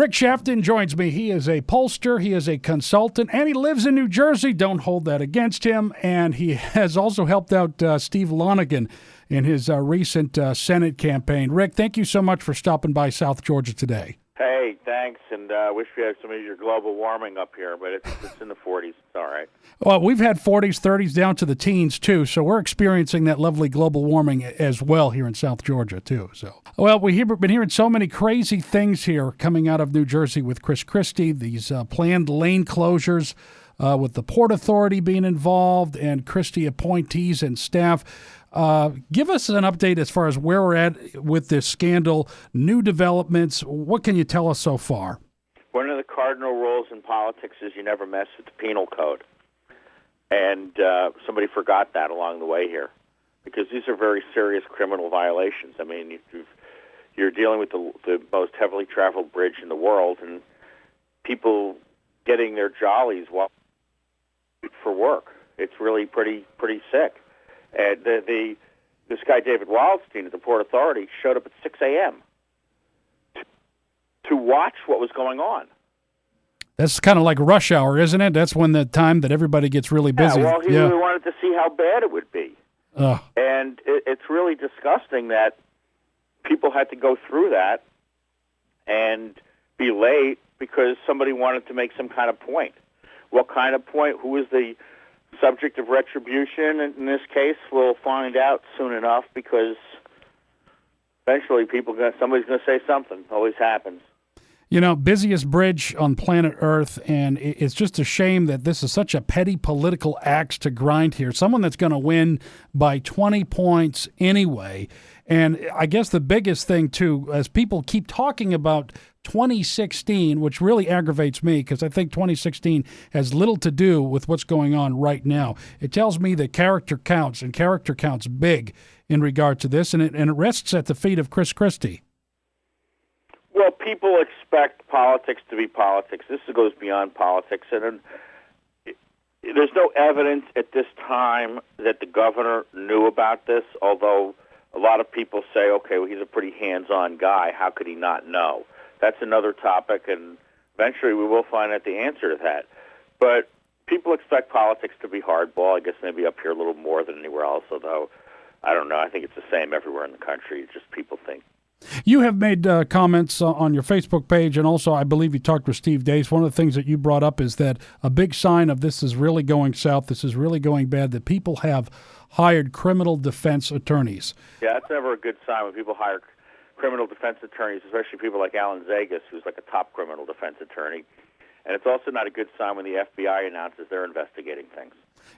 Rick Shafton joins me. He is a pollster, he is a consultant, and he lives in New Jersey. Don't hold that against him. And he has also helped out Steve Lonegan in his recent Senate campaign. Rick, thank you so much for stopping by South Georgia today. Hey, thanks, and I wish we had some of your global warming up here, but it's in the 40s. It's all right. Well, we've had 40s, 30s, down to the teens, too, so we're experiencing that lovely global warming as well here in South Georgia, too. So, well, we've been hearing so many crazy things here coming out of New Jersey with Chris Christie, these planned lane closures with the Port Authority being involved and Christie appointees and staff. Give us an update as far as where we're at with this scandal, new developments. What can you tell us so far? One of the cardinal rules in politics is you never mess with the penal code. And somebody forgot that along the way here, because these are very serious criminal violations. I mean, you're dealing with the most heavily traveled bridge in the world, and people getting their jollies for work. It's really pretty sick. And this guy, David Wildstein, at the Port Authority, showed up at 6 a.m. to watch what was going on. That's kind of like rush hour, isn't it? That's when the time that everybody gets really busy. Yeah, well, he really wanted to see how bad it would be. And it's really disgusting that people had to go through that and be late because somebody wanted to make some kind of point. What kind of point? Who was the subject of retribution in this case? We'll find out soon enough, because eventually somebody's going to say something. Always happens. You know, busiest bridge on planet Earth, and it's just a shame that this is such a petty political axe to grind here. Someone that's going to win by 20 points anyway. And I guess the biggest thing, too, as people keep talking about 2016, which really aggravates me because I think 2016 has little to do with what's going on right now. It tells me that character counts, and character counts big in regard to this, and it rests at the feet of Chris Christie. Well, people expect politics to be politics. This goes beyond politics, and there's no evidence at this time that the governor knew about this, although a lot of people say, okay, well, he's a pretty hands-on guy. How could he not know? That's another topic, and eventually we will find out the answer to that. But people expect politics to be hardball, I guess maybe up here a little more than anywhere else, although I don't know. I think it's the same everywhere in the country. It's just people think. You have made comments on your Facebook page, and also I believe you talked with Steve Dace. One of the things that you brought up is that a big sign of this is really going south, this is really going bad, that people have hired criminal defense attorneys. Yeah, that's never a good sign when people hire criminal defense attorneys, especially people like Alan Zagas, who's like a top criminal defense attorney. And it's also not a good sign when the FBI announces they're investigating things.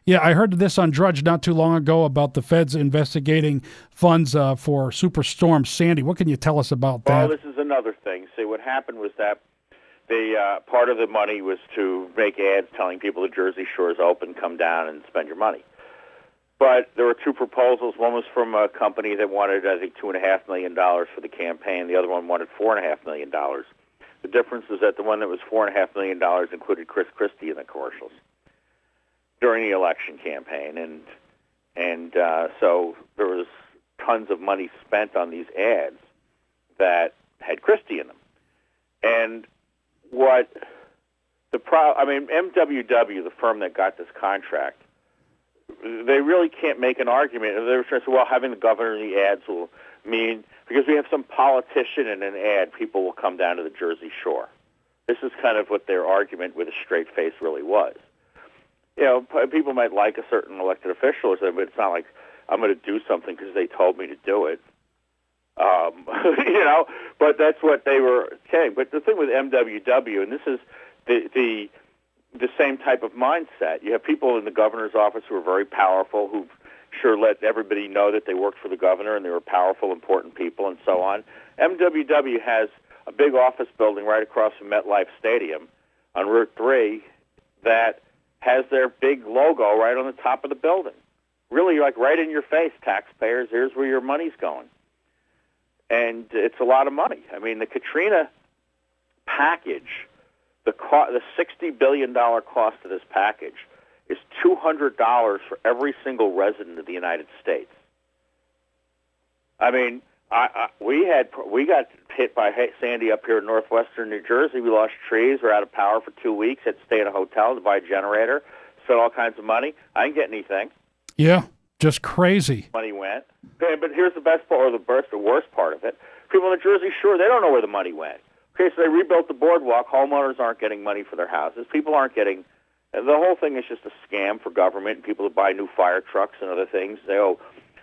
Yeah, I heard this on Drudge not too long ago about the feds investigating funds for Superstorm Sandy. What can you tell us about that? Well, this is another thing. See, what happened was that part of the money was to make ads telling people the Jersey Shore is open, come down and spend your money. But there were two proposals. One was from a company that wanted, I think, $2.5 million for the campaign. The other one wanted $4.5 million. The difference was that the one that was $4.5 million included Chris Christie in the commercials during the election campaign, and so there was tons of money spent on these ads that had Christie in them. And MWW, the firm that got this contract, they really can't make an argument. They were trying to say, well, having the governor in the ads will mean, because we have some politician in an ad, people will come down to the Jersey Shore. This is kind of what their argument with a straight face really was. You know, people might like a certain elected official or something, but it's not like I'm going to do something because they told me to do it. But that's what they were saying. But the thing with MWW, and this is the same type of mindset. You have people in the governor's office who are very powerful, who sure let everybody know that they worked for the governor and they were powerful, important people, and so on. MWW has a big office building right across from MetLife Stadium on Route 3 that has their big logo right on the top of the building. Really, like right in your face, taxpayers, here's where your money's going. And it's a lot of money. I mean, the Katrina package, the $60 billion cost of this package is $200 for every single resident of the United States. I mean, we got hit by Sandy up here in northwestern New Jersey. We lost trees. We're out of power for 2 weeks. Had to stay in a hotel to buy a generator. Spent all kinds of money. I didn't get anything. Yeah, just crazy. Money went. Okay, but here's the best part, or the worst part of it. People in New Jersey, sure, they don't know where the money went. Okay, so they rebuilt the boardwalk. Homeowners aren't getting money for their houses. People aren't getting. The whole thing is just a scam for government and people to buy new fire trucks and other things.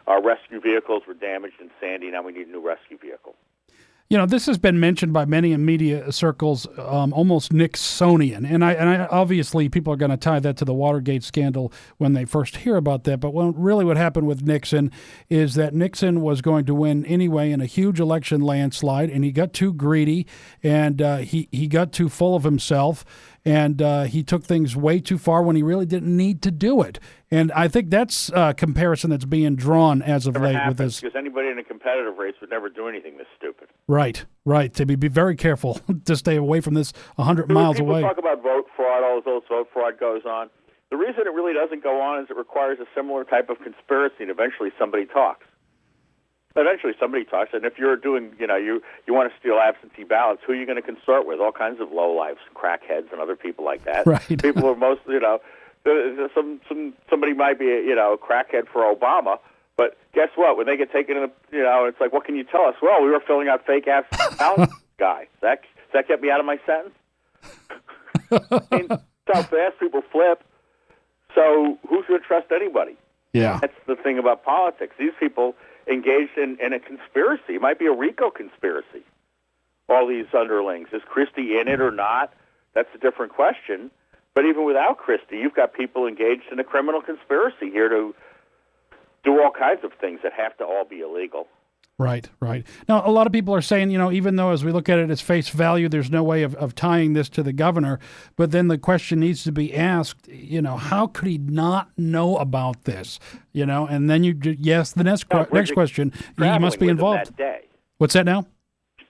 Our rescue vehicles were damaged in Sandy. Now we need a new rescue vehicle. You know, this has been mentioned by many in media circles, almost Nixonian, and I obviously people are going to tie that to the Watergate scandal when they first hear about that. But what happened with Nixon is that Nixon was going to win anyway in a huge election landslide, and he got too greedy, and he got too full of himself, and he took things way too far when he really didn't need to do it. And I think that's a comparison that's being drawn as of late with this. Because anybody in a competitive race would never do anything this stupid. Right. To be very careful to stay away from this 100 miles away. People talk about vote fraud, all this vote fraud goes on. The reason it really doesn't go on is it requires a similar type of conspiracy, and eventually somebody talks. And if you're doing, you want to steal absentee ballots, who are you going to consort with? All kinds of lowlifes, crackheads, and other people like that. Right. People are mostly, somebody might be, a crackhead for Obama, but guess what? When they get taken in, it's like, what can you tell us? Well, we were filling out fake absentee ballots, guy. Does that get me out of my sentence? I mean, that's how fast people flip. So who's going to trust anybody? Yeah. That's the thing about politics. These people engaged in a conspiracy. It might be a RICO conspiracy. All these underlings. Is Christie in it or not? That's a different question. But even without Christie, you've got people engaged in a criminal conspiracy here to do all kinds of things that have to all be illegal. Right. Now, a lot of people are saying, even though as we look at it as face value, there's no way of tying this to the governor. But then the question needs to be asked, how could he not know about this? And then the next question, he must be involved. That day. What's that now?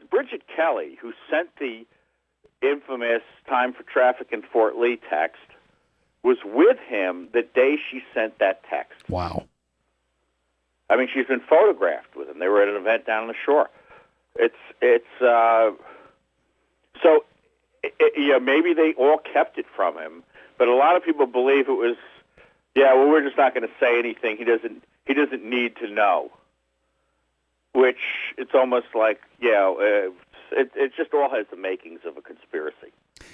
Bridget Kelly, who sent the infamous time for traffic in Fort Lee text, was with him the day she sent that text. Wow. I mean, she's been photographed with him. They were at an event down on the shore. Maybe they all kept it from him, but a lot of people believe it was, we're just not going to say anything. He doesn't need to know. Which it's almost like, it just all has the makings of a conspiracy.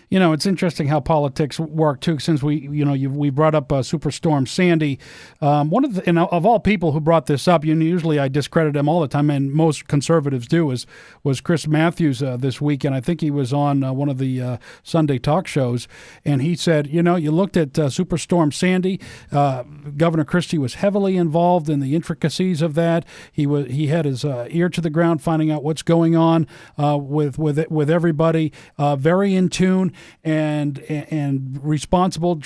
It's interesting how politics work too. Since we brought up Superstorm Sandy, one of of all people who brought this up, usually I discredit him all the time, and most conservatives do. Was Chris Matthews this week, and I think he was on one of the Sunday talk shows, and he said, you looked at Superstorm Sandy. Governor Christie was heavily involved in the intricacies of that. He had his ear to the ground, finding out what's going on with everybody. Very in tune and responsible,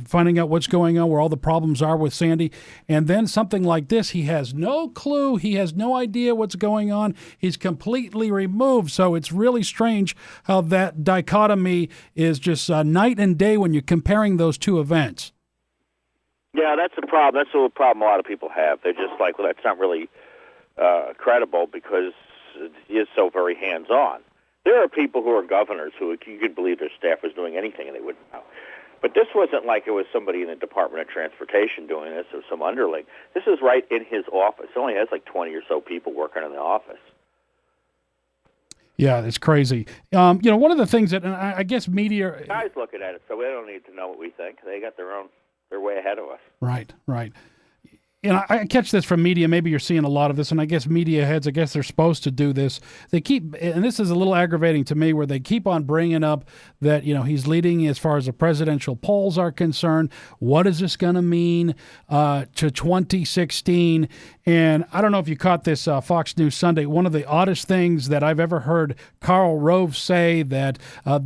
finding out what's going on, where all the problems are with Sandy. And then something like this, he has no clue. He has no idea what's going on. He's completely removed. So it's really strange how that dichotomy is just night and day when you're comparing those two events. Yeah, that's a problem. That's a problem a lot of people have. They're just like, well, that's not really credible because he is so very hands-on. There are people who are governors who you could believe their staff was doing anything and they wouldn't know. But this wasn't like it was somebody in the Department of Transportation doing this or some underling. This is right in his office. He only has like 20 or so people working in the office. Yeah, it's crazy. One of the things that, and I guess media... Guys looking at it, so they don't need to know what we think. They got they're way ahead of us. Right. I catch this from media. Maybe you're seeing a lot of this, and I guess media heads, they're supposed to do this. They keep, and this is a little aggravating to me, where they keep on bringing up that, he's leading as far as the presidential polls are concerned. What is this going to mean to 2016? And I don't know if you caught this Fox News Sunday. One of the oddest things that I've ever heard Karl Rove say, that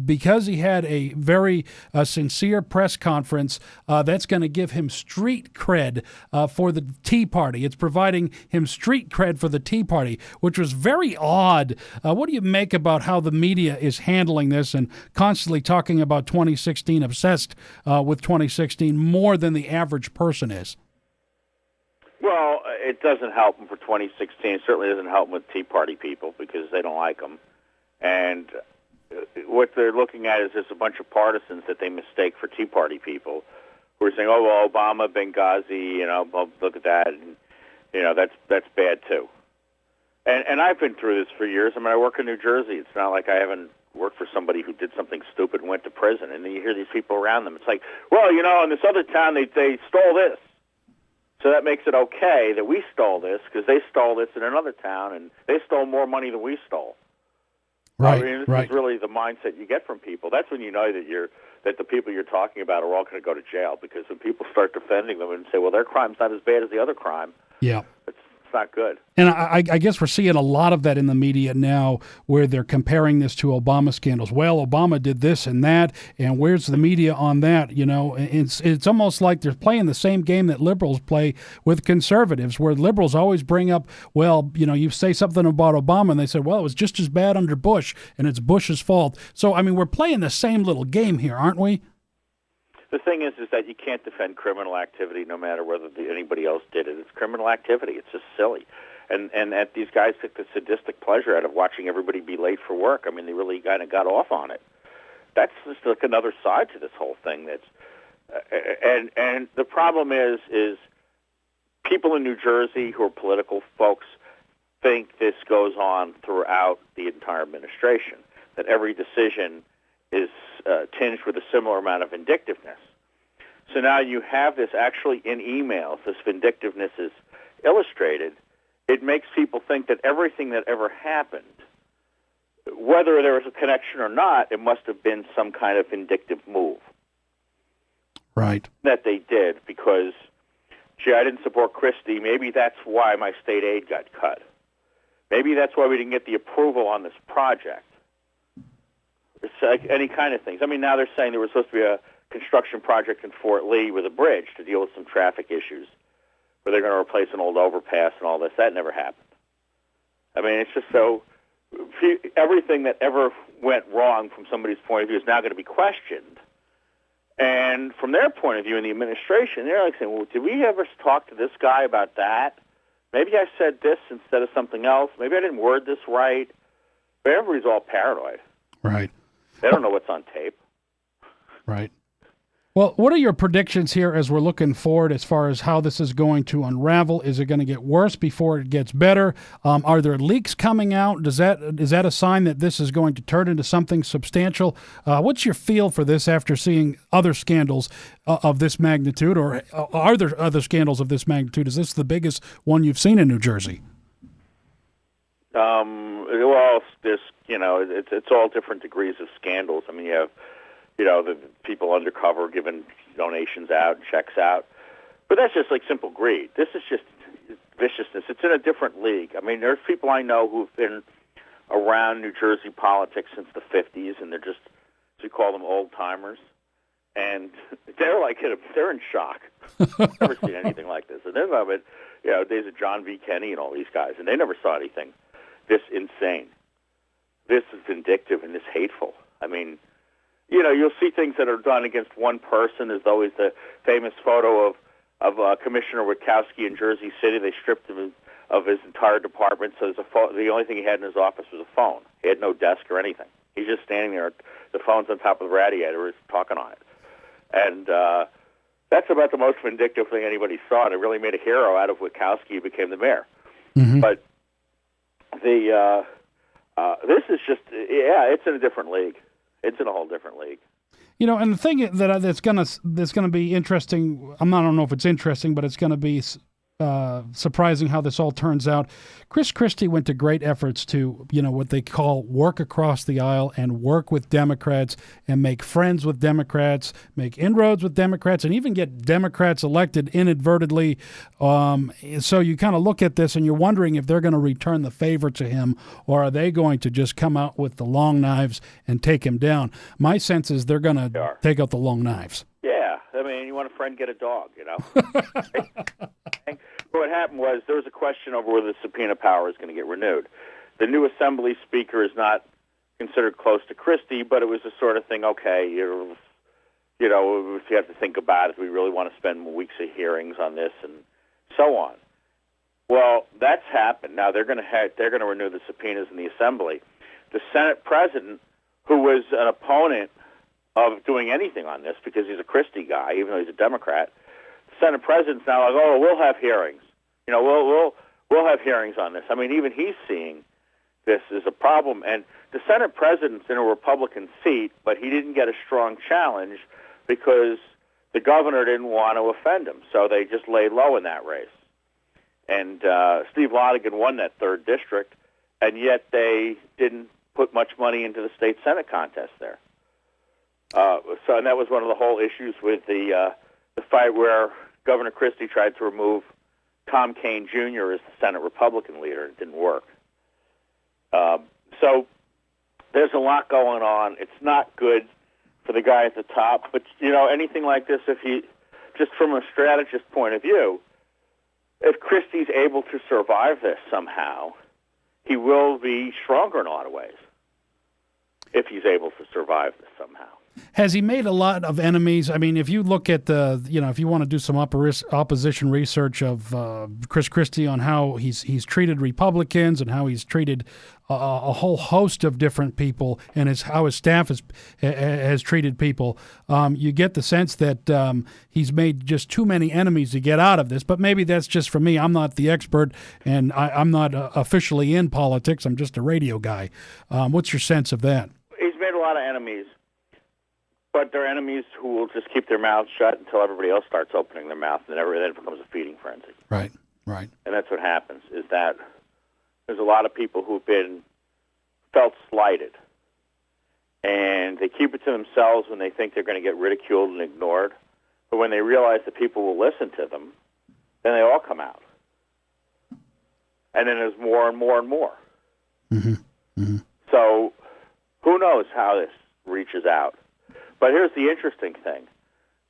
because he had a very sincere press conference, that's going to give him street cred for the Tea Party. It's providing him street cred for the Tea Party, which was very odd. What do you make about how the media is handling this and constantly talking about 2016, obsessed with 2016 more than the average person is? Well, it doesn't help them for 2016. It certainly doesn't help them with Tea Party people because they don't like them. And what they're looking at is just a bunch of partisans that they mistake for Tea Party people who are saying, oh, well, Obama, Benghazi, well, look at that. And, that's bad, too. And I've been through this for years. I mean, I work in New Jersey. It's not like I haven't worked for somebody who did something stupid and went to prison. And then you hear these people around them. It's like, well, in this other town, they stole this. So that makes it okay that we stole this because they stole this in another town, and they stole more money than we stole. Right, this is really the mindset you get from people. That's when you know that the people you're talking about are all going to go to jail, because when people start defending them and say, well, their crime's not as bad as the other crime, it's not good. And I guess we're seeing a lot of that in the media now, where they're comparing this to Obama scandals. Well, Obama did this and that, and where's the media on that? It's almost like they're playing the same game that liberals play with conservatives, where liberals always bring up, well, you say something about Obama, and they say, well, it was just as bad under Bush, and it's Bush's fault. So, I mean, we're playing the same little game here, aren't we? The thing is that you can't defend criminal activity no matter whether anybody else did it. It's criminal activity. It's just silly. And that these guys took the sadistic pleasure out of watching everybody be late for work. I mean, they really kind of got off on it. That's just like another side to this whole thing. And the problem is people in New Jersey who are political folks think this goes on throughout the entire administration, that every decision is tinged with a similar amount of vindictiveness. So now you have this actually in emails, this vindictiveness is illustrated. It makes people think that everything that ever happened, whether there was a connection or not, it must have been some kind of vindictive move. Right. That they did because, gee, I didn't support Christie. Maybe that's why my state aid got cut. Maybe that's why we didn't get the approval on this project. It's like any kind of things. I mean, now they're saying there was supposed to be a construction project in Fort Lee with a bridge to deal with some traffic issues, where they're going to replace an old overpass and all this. That never happened. I mean, it's just so everything that ever went wrong from somebody's point of view is now going to be questioned. And from their point of view in the administration, they're like saying, well, did we ever talk to this guy about that? Maybe I said this instead of something else. Maybe I didn't word this right. But everybody's all paranoid. Right. They don't know what's on tape. Right. Well, what are your predictions here as we're looking forward as far as how this is going to unravel? Is it going to get worse before it gets better? Are there leaks coming out? Is that a sign that this is going to turn into something substantial? What's your feel for this after seeing other scandals of this magnitude, or are there other scandals of this magnitude? Is this the biggest one you've seen in New Jersey? Well, it's all different degrees of scandals. I mean, you have, the people undercover giving donations out, checks out. But that's just like simple greed. This is just viciousness. It's in a different league. I mean, there's people I know who've been around New Jersey politics since the 50s, and they're just, we call them old-timers. And they're in shock. Never seen anything like this. And they're of it, days of John V. Kennedy and all these guys, and they never saw anything this insane. This is vindictive and this hateful. I mean, you'll see things that are done against one person. There's always the famous photo of Commissioner Witkowski in Jersey City. They stripped him of his entire department, so the only thing he had in his office was a phone. He had no desk or anything. He's just standing there. The phone's on top of the radiator. He's talking on it. And that's about the most vindictive thing anybody saw, and it really made a hero out of Witkowski, who became the mayor. Mm-hmm. But this is just, it's in a different league. It's in a whole different league. And the thing that's gonna be interesting. I don't know if it's interesting, but it's gonna be surprising how this all turns out. Chris Christie went to great efforts to, what they call work across the aisle and work with Democrats and make friends with Democrats, make inroads with Democrats, and even get Democrats elected inadvertently. So you kind of look at this and you're wondering if they're going to return the favor to him, or are they going to just come out with the long knives and take him down? My sense is they're going to take out the long knives. Yeah. I mean, you want a friend, get a dog, What happened was there was a question over whether the subpoena power is going to get renewed. The new Assembly Speaker is not considered close to Christie, but it was the sort of thing, okay, if you have to think about it, we really want to spend weeks of hearings on this and so on. Well, that's happened. Now they're going to renew the subpoenas in the Assembly. The Senate president, who was an opponent of doing anything on this because he's a Christie guy, even though he's a Democrat, the Senate president's now like, oh, we'll have hearings. You know, we'll have hearings on this. I mean, even he's seeing this as a problem. And the Senate president's in a Republican seat, but he didn't get a strong challenge because the governor didn't want to offend him, so they just laid low in that race. And Steve Lonegan won that 3rd district, and yet they didn't put much money into the state Senate contest there. And that was one of the whole issues with the fight where Governor Christie tried to remove Tom Kean Jr. as the Senate Republican leader. It didn't work. So there's a lot going on. It's not good for the guy at the top. But, you know, anything like this, if he, just from a strategist point of view, if Christie's able to survive this somehow, he will be stronger in a lot of ways if he's able to survive this somehow. Has he made a lot of enemies? I mean, if you look at if you want to do some opposition research of Chris Christie on how he's treated Republicans and how he's treated a whole host of different people and how his staff has treated people, you get the sense that he's made just too many enemies to get out of this. But maybe that's just for me. I'm not the expert, and I'm not officially in politics. I'm just a radio guy. What's your sense of that? He's made a lot of enemies. But they're enemies who will just keep their mouths shut until everybody else starts opening their mouth, and then it becomes a feeding frenzy. Right. And that's what happens, is that there's a lot of people who've felt slighted, and they keep it to themselves when they think they're going to get ridiculed and ignored. But when they realize that people will listen to them, then they all come out. And then there's more and more and more. Mm-hmm. Mm-hmm. So who knows how this reaches out. But here's the interesting thing.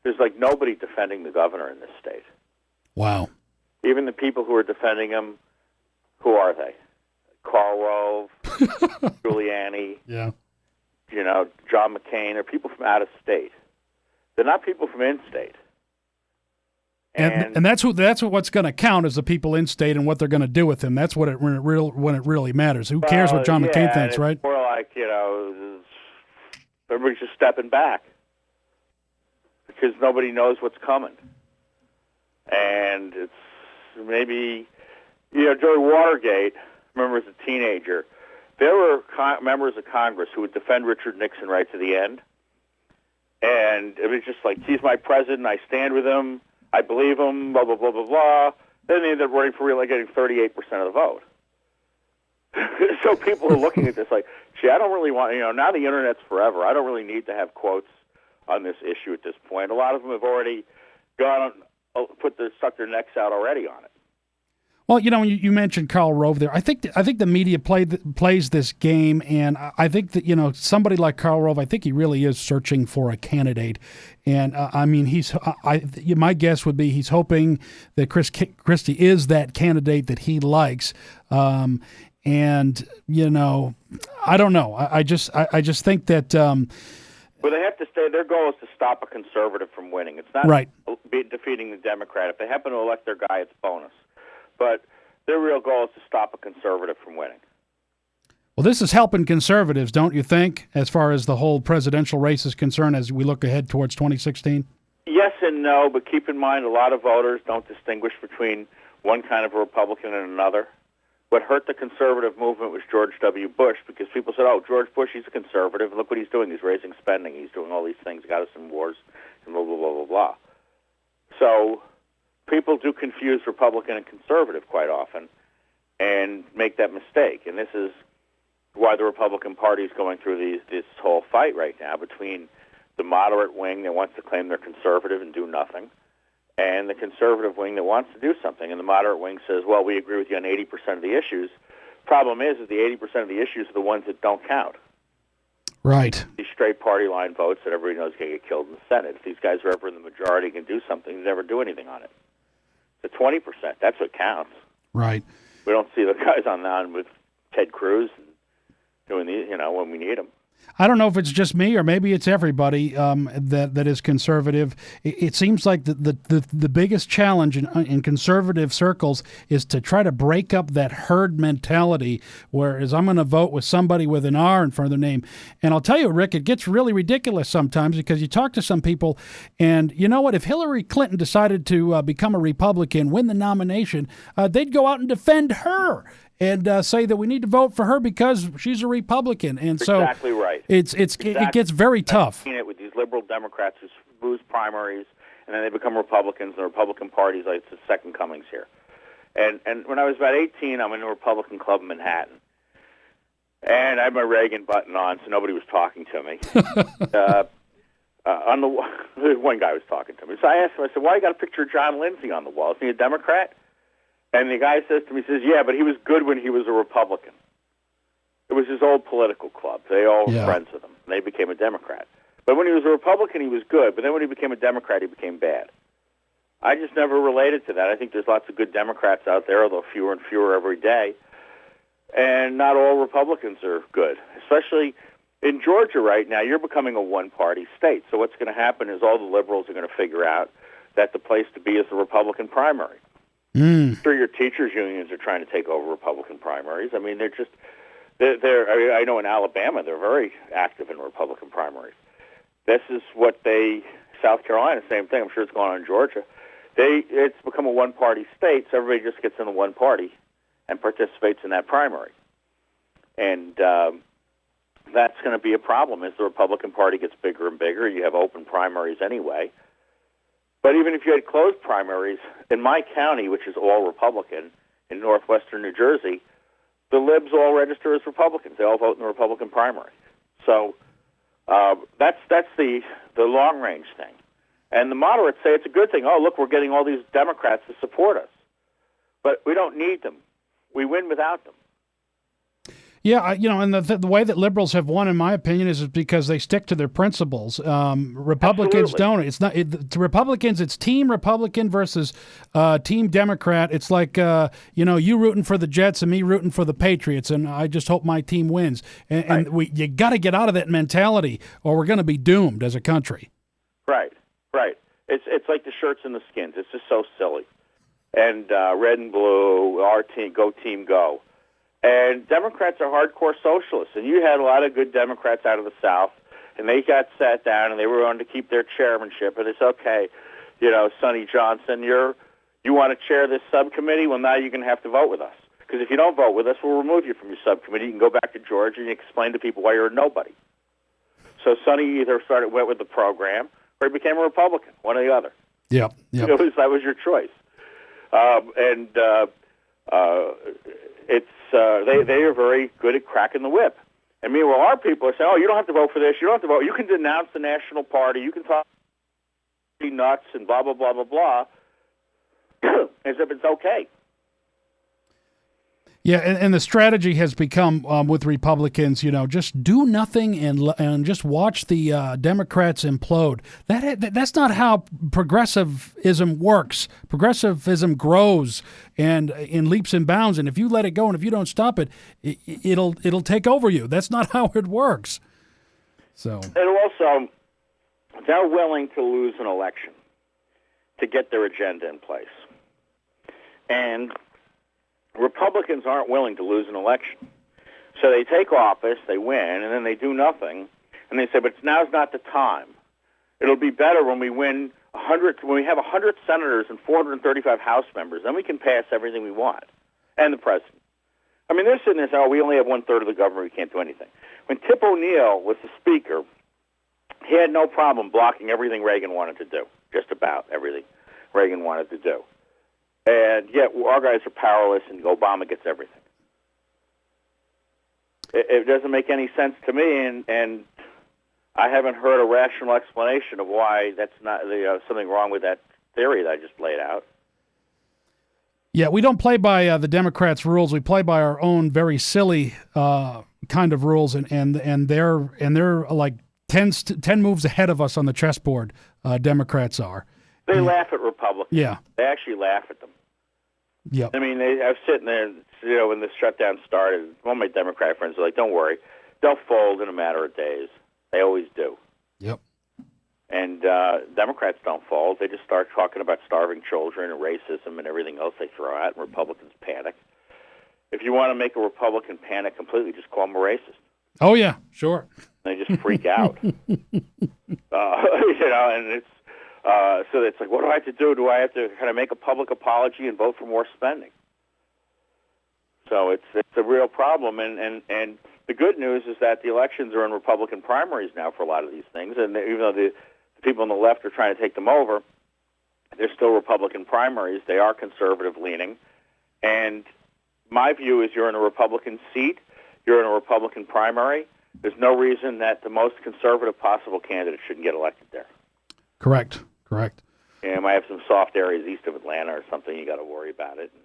There's like nobody defending the governor in this state. Wow. Even the people who are defending him, who are they? Karl Rove, Giuliani, yeah, John McCain, are people from out of state. They're not people from in-state. And that's what's going to count is the people in state and what they're going to do with him. That's when it really matters. Who cares what John McCain thinks, right? More like everybody's just stepping back because nobody knows what's coming. And it's maybe, during Watergate, I remember as a teenager, there were members of Congress who would defend Richard Nixon right to the end. And it was just like, he's my president, I stand with him, I believe him, blah, blah, blah, blah, blah. Then they ended up running for getting 38% of the vote. So people are looking at this like, gee, I don't really want, now the Internet's forever. I don't really need to have quotes on this issue at this point. A lot of them have already stuck their necks out already on it. Well, you mentioned Karl Rove there. I think the media plays this game, and I think that somebody like Karl Rove, I think he really is searching for a candidate, and I mean my guess would be he's hoping that Chris Christie is that candidate that he likes. And I don't know. I just think that. But they have to stay. Their goal is to stop a conservative from winning. It's not right. Defeating the Democrat. If they happen to elect their guy, it's bonus. But their real goal is to stop a conservative from winning. Well, this is helping conservatives, don't you think, as far as the whole presidential race is concerned, as we look ahead towards 2016? Yes and no, but keep in mind a lot of voters don't distinguish between one kind of a Republican and another. What hurt the conservative movement was George W. Bush, because people said, oh, George Bush, he's a conservative, and look what he's doing. He's raising spending. He's doing all these things, got us in wars, and blah, blah, blah, blah, blah. So people do confuse Republican and conservative quite often and make that mistake. And this is why the Republican Party is going through this whole fight right now between the moderate wing that wants to claim they're conservative and do nothing, and the conservative wing that wants to do something. And the moderate wing says, well, we agree with you on 80% of the issues. Problem is the 80% of the issues are the ones that don't count. Right. These straight party line votes that everybody knows going to get killed in the Senate. If these guys are ever in the majority and can do something, they never do anything on it. The 20%, that's what counts. Right. We don't see the guys on with Ted Cruz doing these, when we need them. I don't know if it's just me or maybe it's everybody that is conservative. It seems like the biggest challenge in conservative circles is to try to break up that herd mentality, whereas I'm going to vote with somebody with an R in front of their name. And I'll tell you, Rick, it gets really ridiculous sometimes because you talk to some people and you know what? If Hillary Clinton decided to become a Republican, win the nomination, they'd go out and defend her and say that we need to vote for her because she's a Republican. And so exactly right. It gets very tough. I've seen it with these liberal Democrats who lose primaries, and then they become Republicans, and the Republican Party's like it's the second comings here. And when I was about 18, I'm in a Republican club in Manhattan. And I had my Reagan button on, so nobody was talking to me. One guy was talking to me. So I asked him, I said, why you got a picture of John Lindsay on the wall? Is he a Democrat? And the guy says to me, yeah, but he was good when he was a Republican. It was his old political club. They all were friends with him. And they became a Democrat. But when he was a Republican, he was good. But then when he became a Democrat, he became bad. I just never related to that. I think there's lots of good Democrats out there, although fewer and fewer every day. And not all Republicans are good, especially in Georgia right now. You're becoming a one-party state. So what's going to happen is all the liberals are going to figure out that the place to be is the Republican primary. I'm sure your teachers' unions are trying to take over Republican primaries. I mean, I know in Alabama they're very active in Republican primaries. This is what South Carolina, same thing. I'm sure it's going on in Georgia. It's become a one-party state, so everybody just gets in the one party and participates in that primary. And that's going to be a problem as the Republican Party gets bigger and bigger. You have open primaries anyway. But even if you had closed primaries, in my county, which is all Republican, in northwestern New Jersey, the libs all register as Republicans. They all vote in the Republican primary. So that's the long-range thing. And the moderates say it's a good thing. Oh, look, we're getting all these Democrats to support us. But we don't need them. We win without them. Yeah, and the way that liberals have won, in my opinion, is because they stick to their principles. Republicans don't. It's not to Republicans. It's Team Republican versus Team Democrat. It's like you rooting for the Jets and me rooting for the Patriots, and I just hope my team wins. And you got to get out of that mentality, or we're going to be doomed as a country. Right. It's like the shirts and the skins. It's just so silly. And red and blue, our team, go team, go. And Democrats are hardcore socialists, and you had a lot of good Democrats out of the South, and they got sat down, and they were going to keep their chairmanship, and it's okay, Sonny Johnson, you want to chair this subcommittee? Well, now you're going to have to vote with us, because if you don't vote with us, we'll remove you from your subcommittee. You can go back to Georgia and you explain to people why you're a nobody. So Sonny either went with the program, or he became a Republican, one or the other. Yep. That was your choice. They are very good at cracking the whip. And meanwhile, our people are saying, oh, you don't have to vote for this. You don't have to vote. You can denounce the national party. You can talk nuts and blah, blah, blah, blah, blah, as if it's okay. Yeah, and the strategy has become with Republicans, just do nothing and just watch the Democrats implode. That's not how progressivism works. Progressivism grows and in leaps and bounds, and if you let it go and if you don't stop it, it'll take over you. That's not how it works. So, and also, they're willing to lose an election to get their agenda in place, and Republicans aren't willing to lose an election. So they take office, they win, and then they do nothing, and they say, but now's not the time. It'll be better when we win 100, when we have 100 senators and 435 House members, then we can pass everything we want, and the president. I mean, they're sitting there saying, oh, we only have one-third of the government, we can't do anything. When Tip O'Neill was the speaker, he had no problem blocking everything Reagan wanted to do, just about everything Reagan wanted to do. And yet our guys are powerless, and Obama gets everything. It doesn't make any sense to me, and I haven't heard a rational explanation of why that's not something wrong with that theory that I just laid out. Yeah, we don't play by the Democrats' rules. We play by our own very silly kind of rules, and they're like 10 moves ahead of us on the chessboard. Democrats are. They laugh at Republicans. Yeah. They actually laugh at them. Yep. I mean, I was sitting there, when the shutdown started, one of my Democrat friends was like, don't worry, they'll fold in a matter of days. They always do. Yep. And Democrats don't fold. They just start talking about starving children and racism and everything else they throw out, and Republicans panic. If you want to make a Republican panic completely, just call them a racist. Oh, yeah, sure. They just freak out. And it's so it's like, what do I have to do? Do I have to kind of make a public apology and vote for more spending? So it's a real problem. And the good news is that the elections are in Republican primaries now for a lot of these things. And even though the people on the left are trying to take them over, they're still Republican primaries. They are conservative-leaning. And my view is you're in a Republican seat, you're in a Republican primary, there's no reason that the most conservative possible candidate shouldn't get elected there. Correct. You might have some soft areas east of Atlanta or something, you got to worry about it. And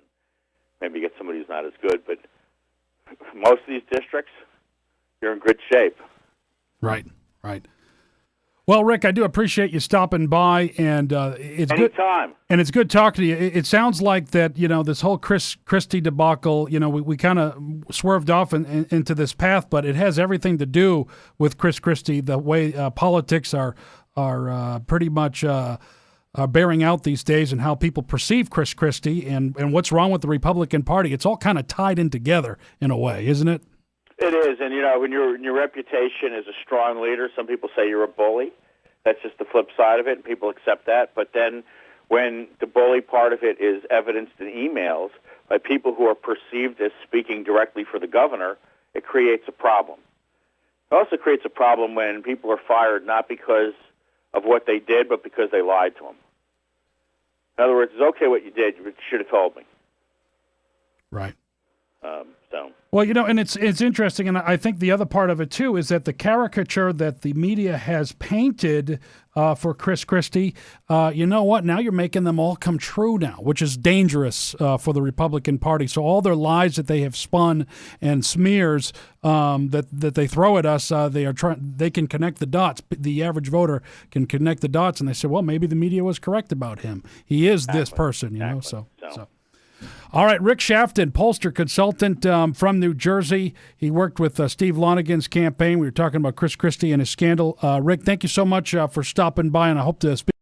maybe get somebody who's not as good. But most of these districts, you're in good shape. Right. Well, Rick, I do appreciate you stopping by, and it's anytime. And it's good talking to you. It sounds like that, this whole Chris Christie debacle, we kind of swerved off into this path, but it has everything to do with Chris Christie, the way politics are pretty much bearing out these days, and how people perceive Chris Christie and what's wrong with the Republican Party. It's all kind of tied in together in a way, isn't it? It is, and when your reputation as a strong leader, some people say you're a bully. That's just the flip side of it, and people accept that. But then when the bully part of it is evidenced in emails by people who are perceived as speaking directly for the governor, it creates a problem. It also creates a problem when people are fired not because of what they did, but because they lied to them. In other words, it's okay what you did, you should have told me. Right. So. Well, and it's interesting, and I think the other part of it, too, is that the caricature that the media has painted for Chris Christie, you know what? Now you're making them all come true now, which is dangerous for the Republican Party. So all their lies that they have spun and smears that they throw at us, they can connect the dots. The average voter can connect the dots, and they say, well, maybe the media was correct about him. He is this person, So. All right, Rick Shafton, pollster consultant from New Jersey. He worked with Steve Lonegan's campaign. We were talking about Chris Christie and his scandal. Rick, thank you so much for stopping by, and I hope to speak